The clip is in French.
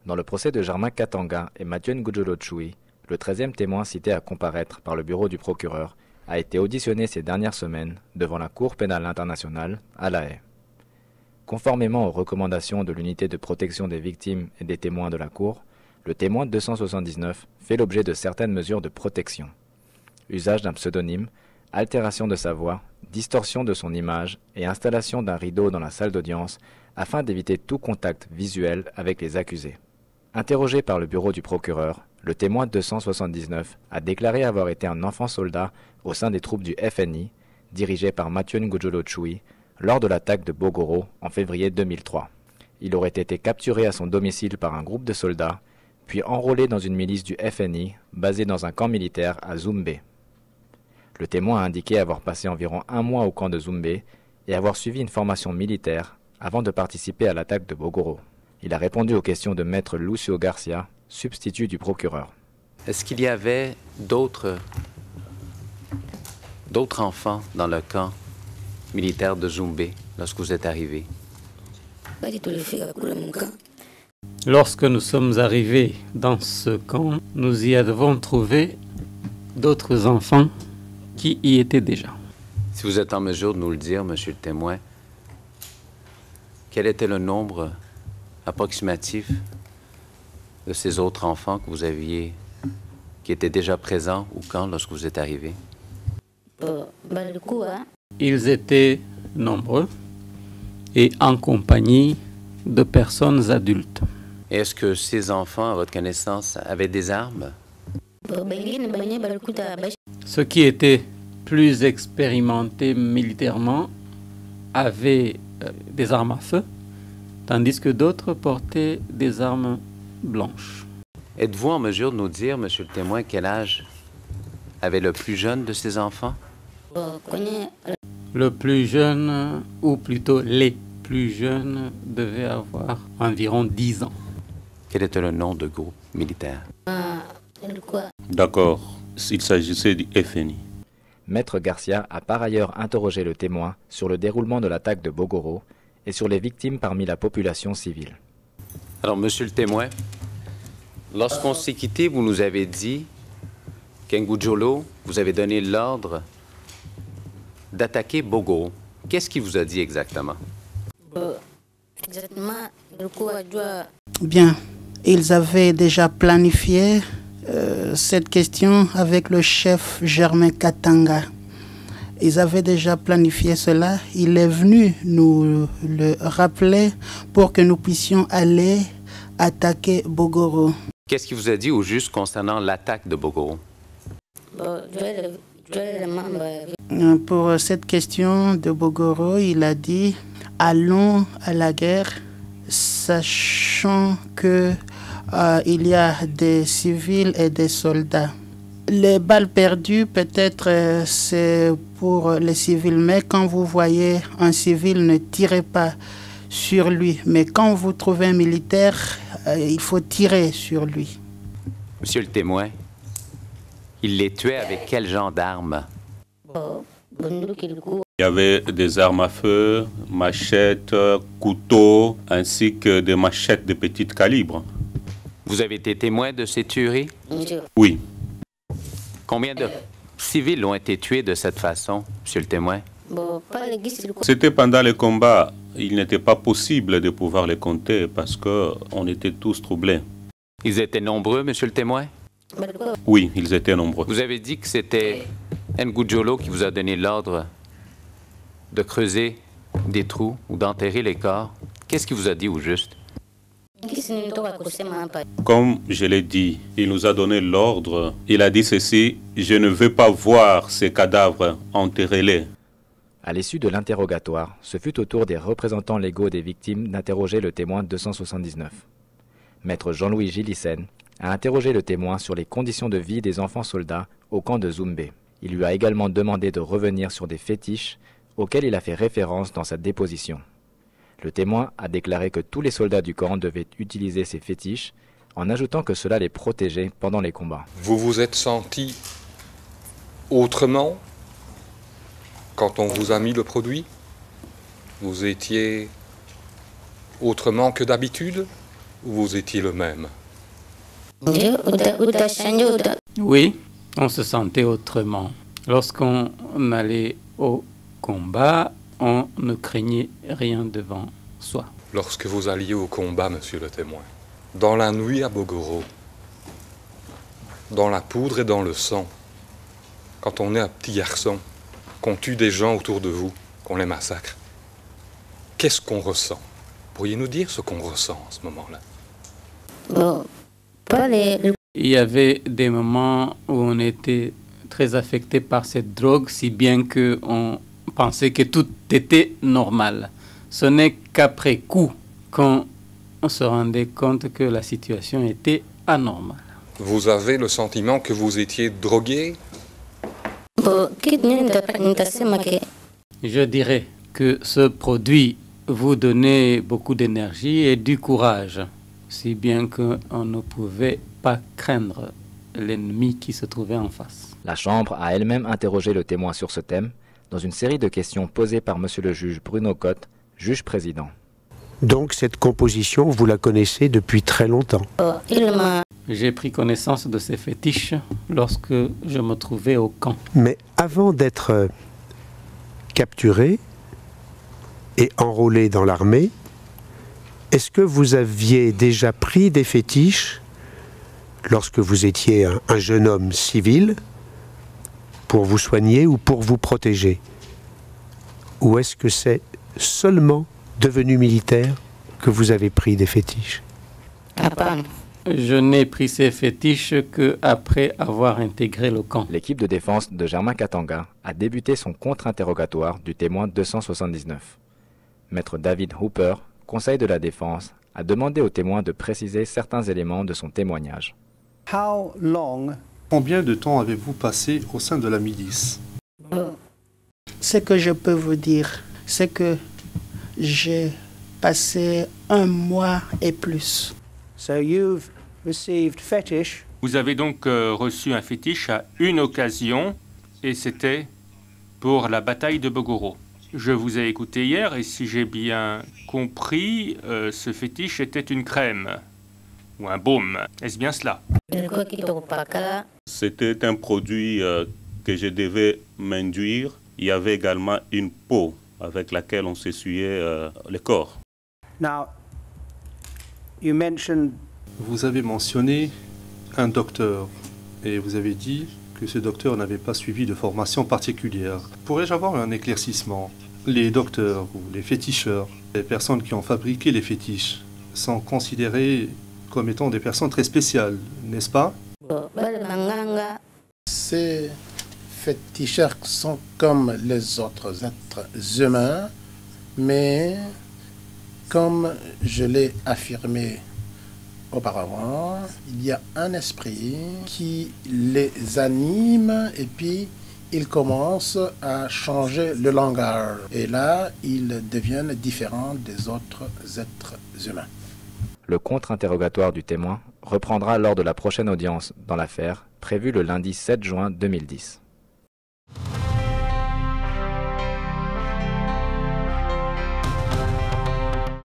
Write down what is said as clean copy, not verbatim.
Dans le procès de Germain Katanga et Mathieu Ngudjolo Tchoui, le 13e témoin cité à comparaître par le bureau du procureur a été auditionné ces dernières semaines devant la Cour pénale internationale à La Haye. Conformément aux recommandations de l'unité de protection des victimes et des témoins de la Cour, le témoin 279 fait l'objet de certaines mesures de protection. Usage d'un pseudonyme, altération de sa voix, distorsion de son image et installation d'un rideau dans la salle d'audience afin d'éviter tout contact visuel avec les accusés. Interrogé par le bureau du procureur, le témoin 279 a déclaré avoir été un enfant soldat au sein des troupes du FNI, dirigé par Mathieu Ngudjolo Tchoui, lors de l'attaque de Bogoro en février 2003. Il aurait été capturé à son domicile par un groupe de soldats, puis enrôlé dans une milice du FNI basée dans un camp militaire à Zoumbé. Le témoin a indiqué avoir passé environ 1 mois au camp de Zoumbé et avoir suivi une formation militaire avant de participer à l'attaque de Bogoro. Il a répondu aux questions de maître Lucio Garcia, substitut du procureur. Est-ce qu'il y avait d'autres enfants dans le camp militaire de Zoumbé lorsque vous êtes arrivé? Lorsque nous sommes arrivés dans ce camp, nous y avons trouvé d'autres enfants qui y étaient déjà. Si vous êtes en mesure de nous le dire, monsieur le témoin, quel était le nombre approximatif de ces autres enfants que vous aviez, qui étaient déjà présents au camp lorsque vous êtes arrivé? Ils étaient nombreux et en compagnie de personnes adultes. Est-ce que ces enfants, à votre connaissance, avaient des armes? Ceux qui étaient plus expérimentés militairement avaient des armes à feu, tandis que d'autres portaient des armes blanches. Êtes-vous en mesure de nous dire, monsieur le témoin, quel âge avait le plus jeune de ces enfants? Le plus jeune, ou plutôt les plus jeunes, devaient avoir environ 10 ans. Quel était le nom de groupe militaire? D'accord, il s'agissait du FNI. Maître Garcia a par ailleurs interrogé le témoin sur le déroulement de l'attaque de Bogoro et sur les victimes parmi la population civile. Alors, monsieur le témoin, lorsqu'on s'est quitté, vous nous avez dit qu'Ngudjolo vous avez donné l'ordre d'attaquer Bogoro. Qu'est-ce qu'il vous a dit exactement? Bien, ils avaient déjà planifié cette question avec le chef Germain Katanga. Ils avaient déjà planifié cela. Il est venu nous le rappeler pour que nous puissions aller attaquer Bogoro. Qu'est-ce qu'il vous a dit au juste concernant l'attaque de Bogoro? Pour cette question de Bogoro, il a dit « Allons à la guerre, sachant que il y a des civils et des soldats. » Les balles perdues, peut-être c'est pour les civils, mais quand vous voyez un civil, ne tirez pas sur lui. Mais quand vous trouvez un militaire, il faut tirer sur lui. Monsieur le témoin, il les tuait avec quel genre d'armes? Il y avait des armes à feu, machettes, couteaux, ainsi que des machettes de petit calibre. Vous avez été témoin de ces tueries? Oui. Combien de civils ont été tués de cette façon, monsieur le témoin? C'était pendant les combats. Il n'était pas possible de pouvoir les compter parce qu'on était tous troublés. Ils étaient nombreux, monsieur le témoin? Oui, ils étaient nombreux. Vous avez dit que c'était Ngudjolo qui vous a donné l'ordre de creuser des trous ou d'enterrer les corps. Qu'est-ce qu'il vous a dit au juste? Comme je l'ai dit, il nous a donné l'ordre. Il a dit ceci: je ne veux pas voir ces cadavres, enterrez-les. À l'issue de l'interrogatoire, ce fut au tour des représentants légaux des victimes d'interroger le témoin 279. Maître Jean-Louis Gillissen a interrogé le témoin sur les conditions de vie des enfants soldats au camp de Zoumbé. Il lui a également demandé de revenir sur des fétiches auxquels il a fait référence dans sa déposition. Le témoin a déclaré que tous les soldats du camp devaient utiliser ces fétiches, en ajoutant que cela les protégeait pendant les combats. Vous vous êtes senti autrement quand on vous a mis le produit? Vous étiez autrement que d'habitude? vous étiez le même? Oui, on se sentait autrement. Lorsqu'on allait au combat, on ne craignait rien devant soi. Lorsque vous alliez au combat, monsieur le témoin, dans la nuit à Bogoro, dans la poudre et dans le sang, quand on est un petit garçon, qu'on tue des gens autour de vous, qu'on les massacre, qu'est-ce qu'on ressent? Pourriez-nous dire ce qu'on ressent en ce moment-là? Il y avait des moments où on était très affecté par cette drogue, si bien qu'on pensait que tout était normal. Ce n'est qu'après coup qu'on se rendait compte que la situation était anormale. Vous avez le sentiment que vous étiez drogué? Je dirais que ce produit vous donnait beaucoup d'énergie et du courage, si bien qu'on ne pouvait pas craindre l'ennemi qui se trouvait en face. La Chambre a elle-même interrogé le témoin sur ce thème dans une série de questions posées par monsieur le juge Bruno Cotte, juge président. Donc cette composition, vous la connaissez depuis très longtemps? J'ai pris connaissance de ces fétiches lorsque je me trouvais au camp. Mais avant d'être capturé et enrôlé dans l'armée, est-ce que vous aviez déjà pris des fétiches lorsque vous étiez un jeune homme civil pour vous soigner ou pour vous protéger? Ou est-ce que c'est seulement devenu militaire que vous avez pris des fétiches? Je n'ai pris ces fétiches qu'après avoir intégré le camp. L'équipe de défense de Germain Katanga a débuté son contre-interrogatoire du témoin 279. Maître David Hooper, conseil de la défense, a demandé au témoin de préciser certains éléments de son témoignage. Combien de temps avez-vous passé au sein de la milice? Ce que je peux vous dire, c'est que j'ai passé 1 mois et plus. Vous avez donc reçu un fétiche à une occasion, et c'était pour la bataille de Bogoro. Je vous ai écouté hier, et si j'ai bien compris, ce fétiche était une crème, ou un baume. Est-ce bien cela? C'était un produit que je devais m'induire. Il y avait également une peau avec laquelle on s'essuyait le corps. Vous avez mentionné un docteur et vous avez dit que ce docteur n'avait pas suivi de formation particulière. Pourrais-je avoir un éclaircissement? Les docteurs ou les féticheurs, les personnes qui ont fabriqué les fétiches, sont considérées comme étant des personnes très spéciales, n'est-ce pas? Ces féticheurs sont comme les autres êtres humains, mais comme je l'ai affirmé auparavant, il y a un esprit qui les anime et puis ils commencent à changer le langage. Et là, ils deviennent différents des autres êtres humains. Le contre-interrogatoire du témoin reprendra lors de la prochaine audience dans l'affaire, prévue le lundi 7 juin 2010.